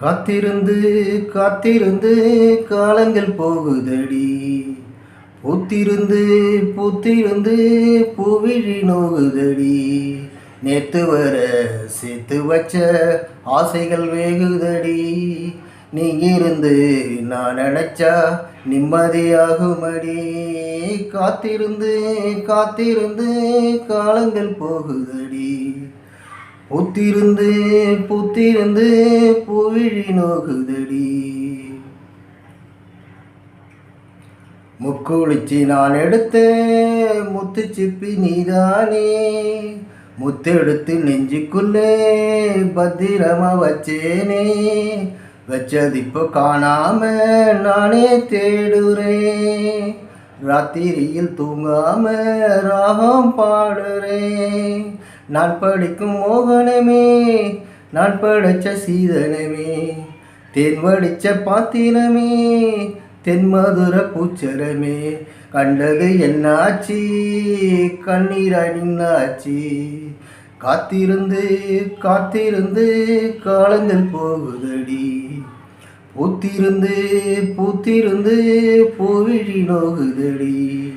காத்திருந்து காத்திருந்து காலங்கள் போகுதடி. பூத்திருந்து பூத்திருந்து பூவிழி நோகுதடி. நேத்து வர சேர்த்து வச்ச ஆசைகள் வேகுதடி. நீ இருந்து நான் நினைச்சா நிம்மதியாகுமடி. காத்திருந்து காத்திருந்து காலங்கள் போகுதடி. பூத்திருந்து பூத்திருந்து பூவிழி நோகுதடி. முக்குளிச்சு நான் எடுத்த முத்துச்சிப்பி நீதானே. முத்தெடுத்து நெஞ்சுக்குள்ளே பத்திரமா வச்சேனே. வச்சது இப்போ காணாம நானே தேடுறேன். ராத்திரியில் தூங்காம ராகம் பாடுறேன். நான் படிக்கும் மோகனமே, நான் படைச்ச சீதனமே, தேன் வடிச்ச பாத்திரமே, தென்மதுர பூச்சரமே. கண்டது என்னாச்சு, கண்ணீராய் நின்னாச்சு. காத்திருந்து காத்திருந்து காலங்கள் போகுதடி. பூத்திருந்து பூத்திருந்து பூவிழி நோகுதடி.